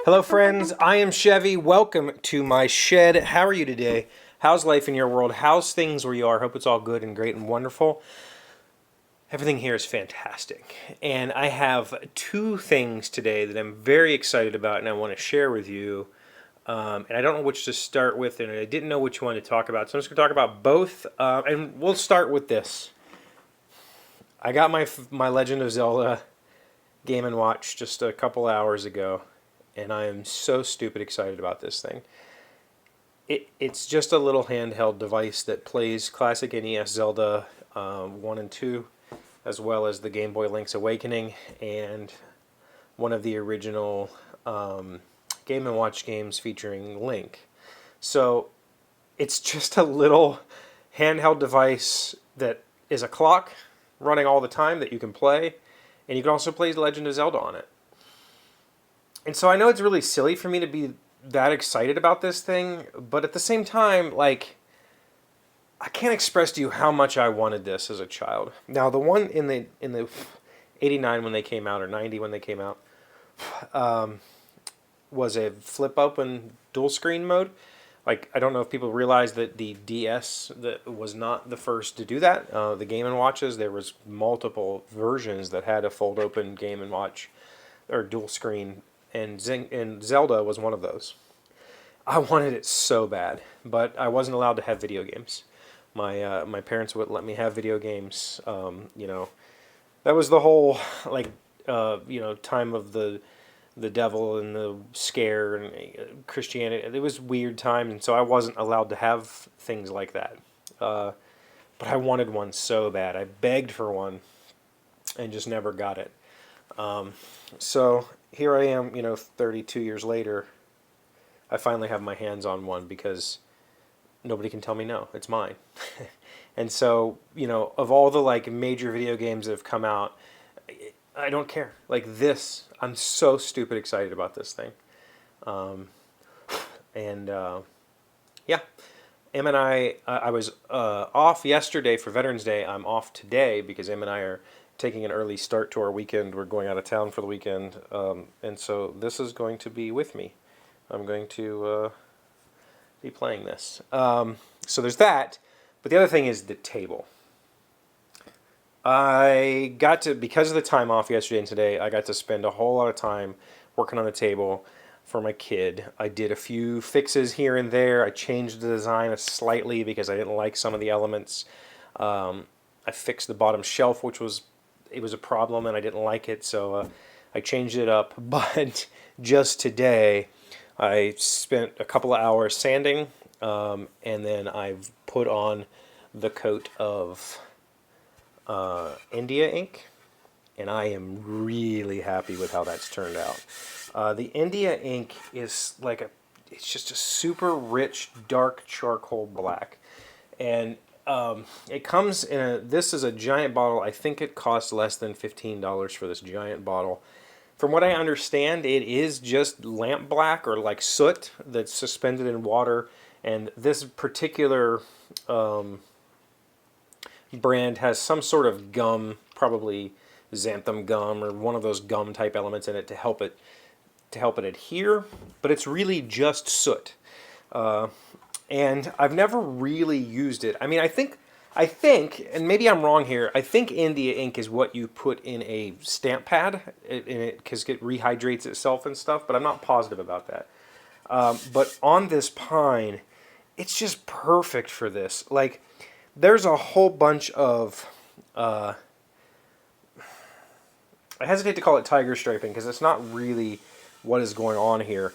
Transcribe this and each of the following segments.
Hello friends, I am Chevee. Welcome to my shed. How are you today? How's life in your world? How's things where you are? Hope it's all good and great and wonderful. Everything here is fantastic. And I have two things today that I'm very excited about and I want to share with you. And I don't know which to start with, and I didn't know which one to talk about. So I'm just going to talk about both. And we'll start with this. I got my Legend of Zelda Game and Watch just a couple hours ago. And I am so stupid excited about this thing. It's just a little handheld device that plays classic NES Zelda 1 and 2, as well as the Game Boy Link's Awakening, and one of the original Game & Watch games featuring Link. So it's just a little handheld device that is a clock running all the time that you can play, and you can also play Legend of Zelda on it. And so I know it's really silly for me to be that excited about this thing, but at the same time, like, I can't express to you how much I wanted this as a child. Now, the one in the 89 when they came out, or 90 when they came out, was a flip open dual screen mode. Like, I don't know if people realize that the DS that was not the first to do that. The Game & Watches, there was multiple versions that had a fold open Game & Watch or dual screen. And Zelda was one of those. I wanted it so bad, but I wasn't allowed to have video games. My parents wouldn't let me have video games. That was the whole time of the devil and the scare and Christianity. It was weird time, and so I wasn't allowed to have things like that. But I wanted one so bad. I begged for one, and just never got it. So here I am, 32 years later. I finally have my hands on one because nobody can tell me no. It's mine. And so, of all the major video games that have come out, I don't care. Like this, I'm so stupid excited about this thing. Yeah. Em and I was off yesterday for Veterans Day. I'm off today because Em and I are taking an early start to our weekend. We're going out of town for the weekend, and so this is going to be with me. I'm going to be playing this. So there's that, but the other thing is the table. I got to, because of the time off yesterday and today, I got to spend a whole lot of time working on the table for my kid. I did a few fixes here and there. I changed the design slightly because I didn't like some of the elements. I fixed the bottom shelf, which was a problem and I didn't like it, so I changed it up. But just today I spent a couple of hours sanding, and then I've put on the coat of India ink, and I am really happy with how that's turned out. The India ink is it's just a super rich dark charcoal black, and it comes in this is a giant bottle. I think it costs less than $15 for this giant bottle. From what I understand, it is just lamp black or like soot that's suspended in water. And this particular brand has some sort of gum, probably xanthan gum or one of those gum type elements in it to help it adhere. But it's really just soot. And I've never really used it. I mean, I think, and maybe I'm wrong here, I think India ink is what you put in a stamp pad, because it rehydrates itself and stuff, but I'm not positive about that. But on this pine, it's just perfect for this. Like, there's a whole bunch of, I hesitate to call it tiger striping, because it's not really what is going on here.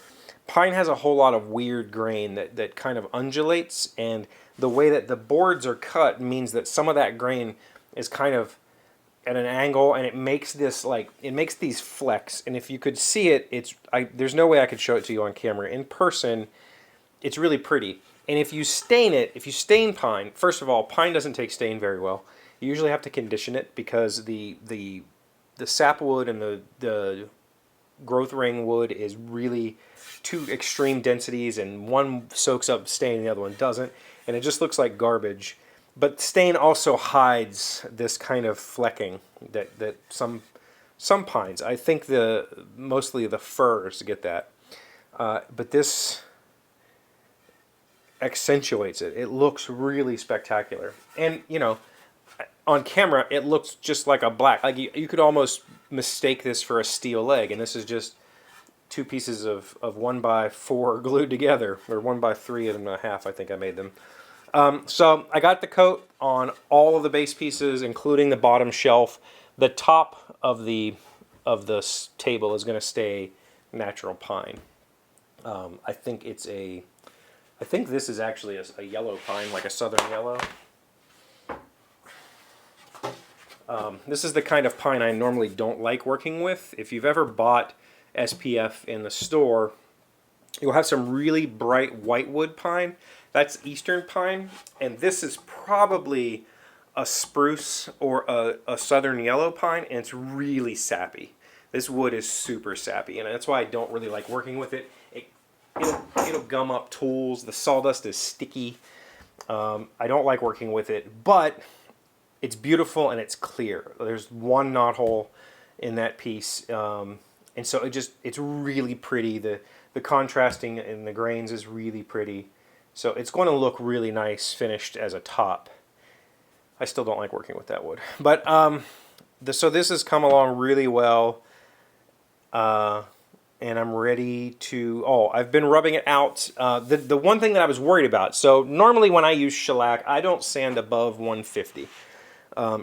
Pine has a whole lot of weird grain that kind of undulates, and the way that the boards are cut means that some of that grain is kind of at an angle, and it makes this it makes these flecks. And if you could see it, there's no way I could show it to you on camera. In person, it's really pretty. And if you stain pine, first of all, pine doesn't take stain very well. You usually have to condition it because the sapwood and the growth ring wood is really two extreme densities, and one soaks up stain and the other one doesn't, and it just looks like garbage. But stain also hides this kind of flecking that some pines, I think mostly the firs get that. But this accentuates it. It looks really spectacular. And, you know, on camera, it looks just like a black. Like you could almost mistake this for a steel leg. And this is just two pieces of 1x4 glued together. Or 1x3.5, I think I made them. So I got the coat on all of the base pieces, including the bottom shelf. The top of the table is going to stay natural pine. I think this is actually a yellow pine, like a southern yellow. This is the kind of pine I normally don't like working with. If you've ever bought SPF in the store, you'll have some really bright whitewood pine. That's eastern pine, and this is probably a spruce or a southern yellow pine, and it's really sappy. This wood is super sappy, and that's why I don't really like working with it. It'll gum up tools. The sawdust is sticky. I don't like working with it, but it's beautiful and it's clear. There's one knot hole in that piece, and so it's really pretty. The contrasting in the grains is really pretty. So it's going to look really nice finished as a top. I still don't like working with that wood. But so this has come along really well. And I'm ready to, I've been rubbing it out. The one thing that I was worried about, so normally when I use shellac, I don't sand above 150. A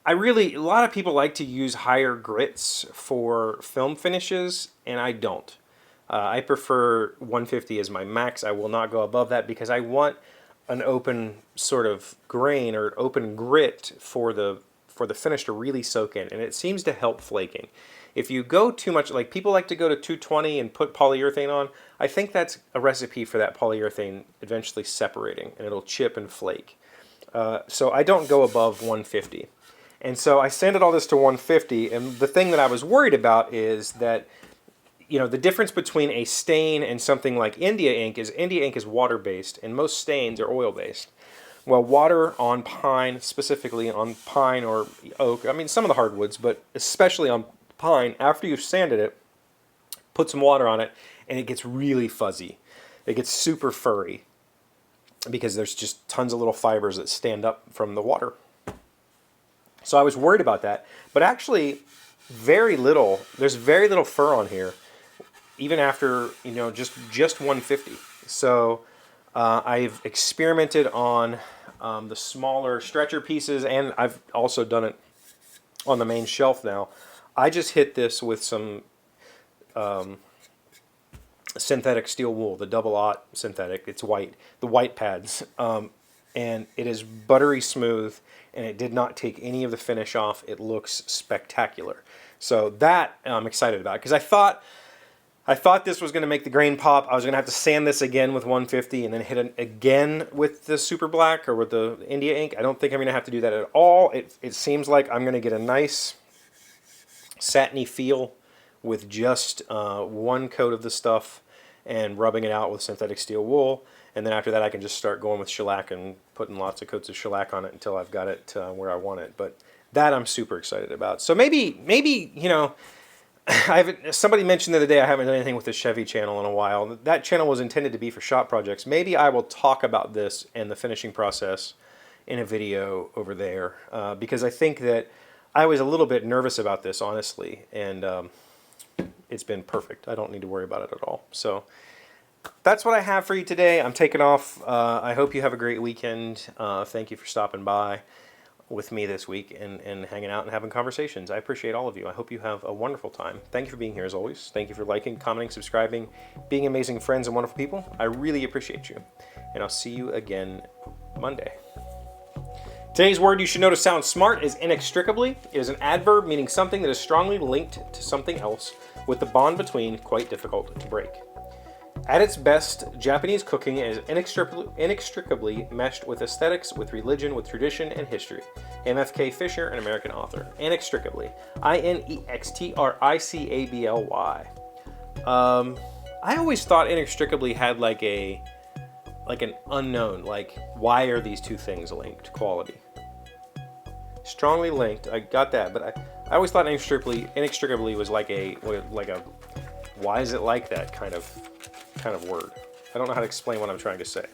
lot of people like to use higher grits for film finishes, and I don't. I prefer 150 as my max. I will not go above that because I want an open sort of grain or open grit for the finish to really soak in, and it seems to help flaking. If you go too much, like people like to go to 220 and put polyurethane on, I think that's a recipe for that polyurethane eventually separating, and it'll chip and flake. So I don't go above 150. And so I sanded all this to 150, and the thing that I was worried about is that, you know, the difference between a stain and something like India ink is water-based, and most stains are oil-based. Well, water on pine, specifically on pine or oak, I mean some of the hardwoods, but especially on pine, after you've sanded it, put some water on it, and it gets really fuzzy. It gets super furry because there's just tons of little fibers that stand up from the water. So I was worried about that, but actually there's very little fur on here, even after, you know, just 150. So I've experimented on the smaller stretcher pieces, and I've also done it on the main shelf now. I just hit this with some synthetic steel wool, the double-aught synthetic. It's white, the white pads, and it is buttery smooth, and it did not take any of the finish off. It looks spectacular. So that I'm excited about, because I thought this was going to make the grain pop. I was going to have to sand this again with 150 and then hit it again with the super black or with the India ink. I don't think I'm going to have to do that at all. It seems like I'm going to get a nice satiny feel with just one coat of the stuff and rubbing it out with synthetic steel wool. And then after that, I can just start going with shellac and putting lots of coats of shellac on it until I've got it where I want it. But that I'm super excited about. So maybe you know, somebody mentioned the other day I haven't done anything with the Chevee channel in a while. That channel was intended to be for shop projects. Maybe I will talk about this and the finishing process in a video over there, because I think that I was a little bit nervous about this, honestly, and it's been perfect. I don't need to worry about it at all. So that's what I have for you today. I'm taking off. I hope you have a great weekend. Thank you for stopping by with me this week and hanging out and having conversations. I appreciate all of you. I hope you have a wonderful time. Thank you for being here as always. Thank you for liking, commenting, subscribing, being amazing friends and wonderful people. I really appreciate you. And I'll see you again Monday. Today's word you should know to sound smart is inextricably. It is an adverb meaning something that is strongly linked to something else, with the bond between quite difficult to break. At its best, Japanese cooking is inextricably meshed with aesthetics, with religion, with tradition, and history. MFK Fisher, an American author. Inextricably. Inextricably. I always thought inextricably had like an unknown, like why are these two things linked quality. Strongly linked, I got that, but I always thought inextricably was like a why is it like that kind of word. I don't know how to explain what I'm trying to say.